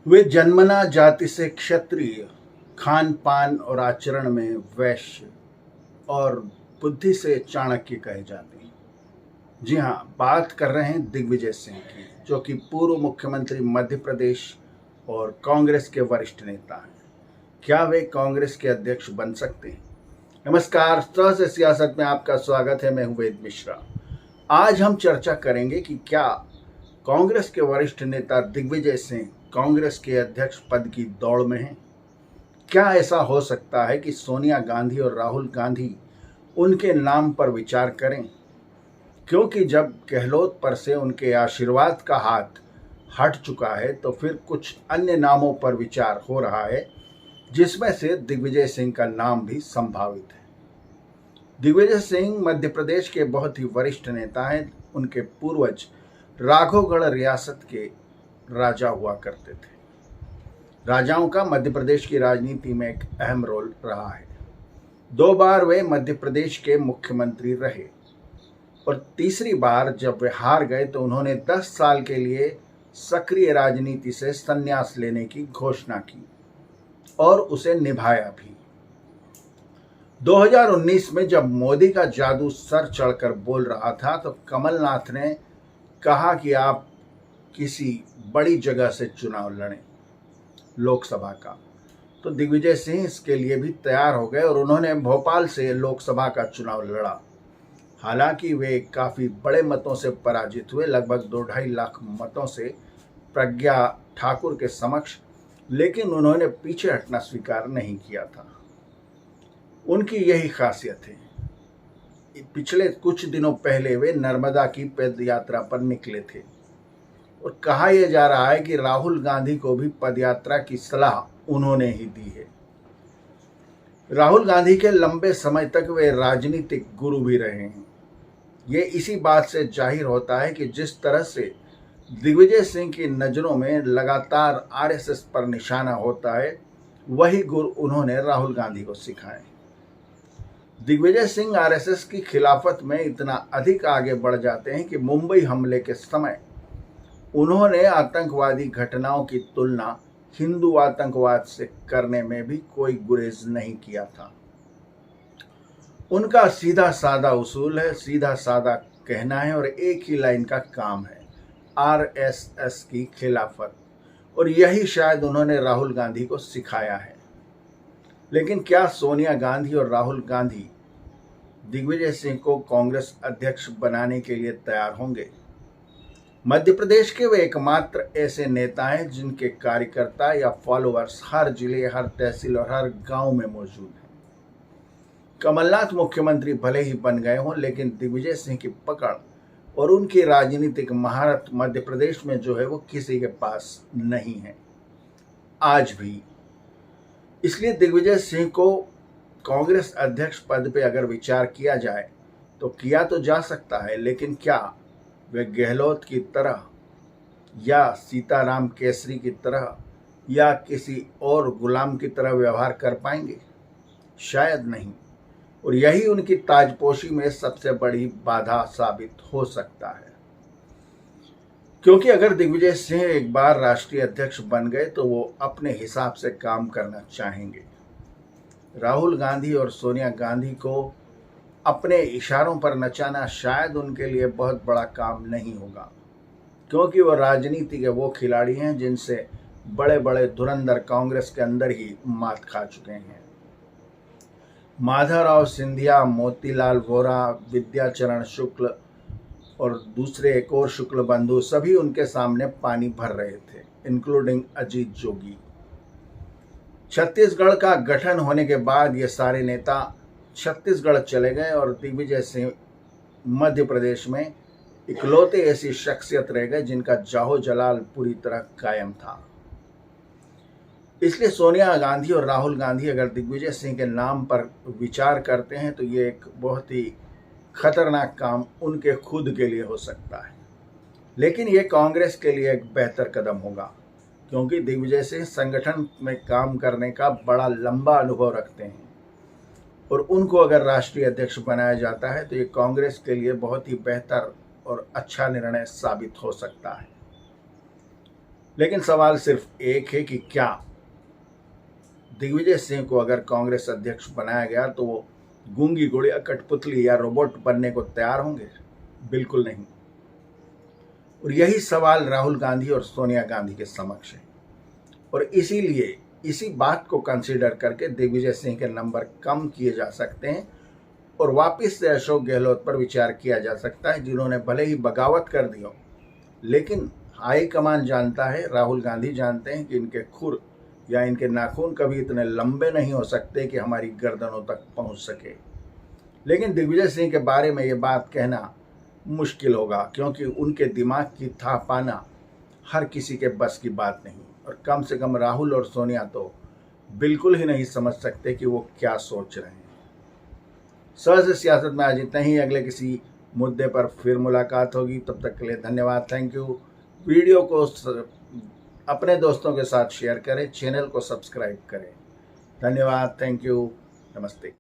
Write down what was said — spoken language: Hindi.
वे जन्मना जाति से क्षत्रिय, खान पान और आचरण में वैश्य और बुद्धि से चाणक्य कहे जाते हैं। जी हाँ, बात कर रहे हैं दिग्विजय सिंह की, जो कि पूर्व मुख्यमंत्री मध्य प्रदेश और कांग्रेस के वरिष्ठ नेता हैं। क्या वे कांग्रेस के अध्यक्ष बन सकते हैं? नमस्कार, सहज सियासत में आपका स्वागत है। मैं हूं वेद मिश्रा। आज हम चर्चा करेंगे कि क्या कांग्रेस के वरिष्ठ नेता दिग्विजय सिंह कांग्रेस के अध्यक्ष पद की दौड़ में हैं। क्या ऐसा हो सकता है कि सोनिया गांधी और राहुल गांधी उनके नाम पर विचार करें? क्योंकि जब गहलोत पर से उनके आशीर्वाद का हाथ हट चुका है तो फिर कुछ अन्य नामों पर विचार हो रहा है, जिसमें से दिग्विजय सिंह का नाम भी संभावित है। दिग्विजय सिंह मध्य प्रदेश के बहुत ही वरिष्ठ नेता हैं। उनके पूर्वज राघवगढ़ रियासत के राजा हुआ करते थे। राजाओं का मध्य प्रदेश की राजनीति में एक अहम रोल रहा है। 2 बार वे मध्य प्रदेश के मुख्यमंत्री रहे और तीसरी बार जब वे हार गए तो उन्होंने 10 साल के लिए सक्रिय राजनीति से संन्यास लेने की घोषणा की और उसे निभाया भी। 2019 में जब मोदी का जादू सर चढ़कर बोल रहा था तो कमलनाथ ने कहा कि आप किसी बड़ी जगह से चुनाव लड़ें, लोकसभा का। तो दिग्विजय सिंह इसके लिए भी तैयार हो गए और उन्होंने भोपाल से लोकसभा का चुनाव लड़ा। हालांकि वे काफ़ी बड़े मतों से पराजित हुए, लगभग 2-2.5 लाख मतों से प्रज्ञा ठाकुर के समक्ष, लेकिन उन्होंने पीछे हटना स्वीकार नहीं किया था। उनकी यही खासियत है। पिछले कुछ दिनों पहले वे नर्मदा की पद यात्रा पर निकले थे और कहा यह जा रहा है कि राहुल गांधी को भी पदयात्रा की सलाह उन्होंने ही दी है। राहुल गांधी के लंबे समय तक वे राजनीतिक गुरु भी रहे हैं। ये इसी बात से जाहिर होता है कि जिस तरह से दिग्विजय सिंह की नज़रों में लगातार आरएसएस पर निशाना होता है, वही गुर उन्होंने राहुल गांधी को सिखाए। दिग्विजय सिंह आरएसएस की खिलाफत में इतना अधिक आगे बढ़ जाते हैं कि मुंबई हमले के समय उन्होंने आतंकवादी घटनाओं की तुलना हिंदू आतंकवाद से करने में भी कोई गुरेज नहीं किया था। उनका सीधा साधा उसूल है, सीधा साधा कहना है और एक ही लाइन का काम है, आरएसएस की खिलाफत। और यही शायद उन्होंने राहुल गांधी को सिखाया है। लेकिन क्या सोनिया गांधी और राहुल गांधी दिग्विजय सिंह को कांग्रेस अध्यक्ष बनाने के लिए तैयार होंगे? मध्य प्रदेश के वे एकमात्र ऐसे नेता हैं जिनके कार्यकर्ता या फॉलोअर्स हर जिले, हर तहसील और हर गांव में मौजूद हैं। कमलनाथ मुख्यमंत्री भले ही बन गए हों, लेकिन दिग्विजय सिंह की पकड़ और उनकी राजनीतिक महारत मध्य प्रदेश में जो है वो किसी के पास नहीं है आज भी। इसलिए दिग्विजय सिंह को कांग्रेस अध्यक्ष पद पे अगर विचार किया जाए तो किया तो जा सकता है, लेकिन क्या वे गहलोत की तरह या सीताराम केसरी की तरह या किसी और गुलाम की तरह व्यवहार कर पाएंगे? शायद नहीं। और यही उनकी ताजपोशी में सबसे बड़ी बाधा साबित हो सकता है, क्योंकि अगर दिग्विजय सिंह एक बार राष्ट्रीय अध्यक्ष बन गए तो वो अपने हिसाब से काम करना चाहेंगे। राहुल गांधी और सोनिया गांधी को अपने इशारों पर नचाना शायद उनके लिए बहुत बड़ा काम नहीं होगा, क्योंकि वो राजनीति के वो खिलाड़ी हैं जिनसे बड़े बड़े धुरंधर कांग्रेस के अंदर ही मात खा चुके हैं। माधवराव सिंधिया, मोतीलाल वोरा, विद्याचरण शुक्ल और दूसरे एक और शुक्ल बंधु सभी उनके सामने पानी भर रहे थे, इंक्लूडिंग अजीत जोगी। छत्तीसगढ़ का गठन होने के बाद ये सारे नेता छत्तीसगढ़ चले गए और दिग्विजय सिंह मध्य प्रदेश में इकलौते ऐसी शख्सियत रह गए जिनका जाहो जलाल पूरी तरह कायम था। इसलिए सोनिया गांधी और राहुल गांधी अगर दिग्विजय सिंह के नाम पर विचार करते हैं तो ये एक बहुत ही खतरनाक काम उनके खुद के लिए हो सकता है। लेकिन ये कांग्रेस के लिए एक बेहतर कदम होगा, क्योंकि दिग्विजय सिंह संगठन में काम करने का बड़ा लंबा अनुभव रखते हैं और उनको अगर राष्ट्रीय अध्यक्ष बनाया जाता है तो ये कांग्रेस के लिए बहुत ही बेहतर और अच्छा निर्णय साबित हो सकता है। लेकिन सवाल सिर्फ एक है कि क्या दिग्विजय सिंह को अगर कांग्रेस अध्यक्ष बनाया गया तो वो गूंगी गुड़िया, कठपुतली या रोबोट बनने को तैयार होंगे? बिल्कुल नहीं। और यही सवाल राहुल गांधी और सोनिया गांधी के समक्ष है, और इसीलिए इसी बात को कंसीडर करके दिग्विजय सिंह के नंबर कम किए जा सकते हैं और वापस से अशोक गहलोत पर विचार किया जा सकता है, जिन्होंने भले ही बगावत कर दी हो, लेकिन हाईकमान जानता है, राहुल गांधी जानते हैं कि इनके खुर या इनके नाखून कभी इतने लंबे नहीं हो सकते कि हमारी गर्दनों तक पहुंच सके। लेकिन दिग्विजय सिंह के बारे में ये बात कहना मुश्किल होगा, क्योंकि उनके दिमाग की था पाना हर किसी के बस की बात नहीं, और कम से कम राहुल और सोनिया तो बिल्कुल ही नहीं समझ सकते कि वो क्या सोच रहे हैं। सहज सियासत में आज इतना ही। अगले किसी मुद्दे पर फिर मुलाकात होगी। तब तक के लिए धन्यवाद, थैंक यू। वीडियो को अपने दोस्तों के साथ शेयर करें, चैनल को सब्सक्राइब करें। धन्यवाद, थैंक यू, नमस्ते।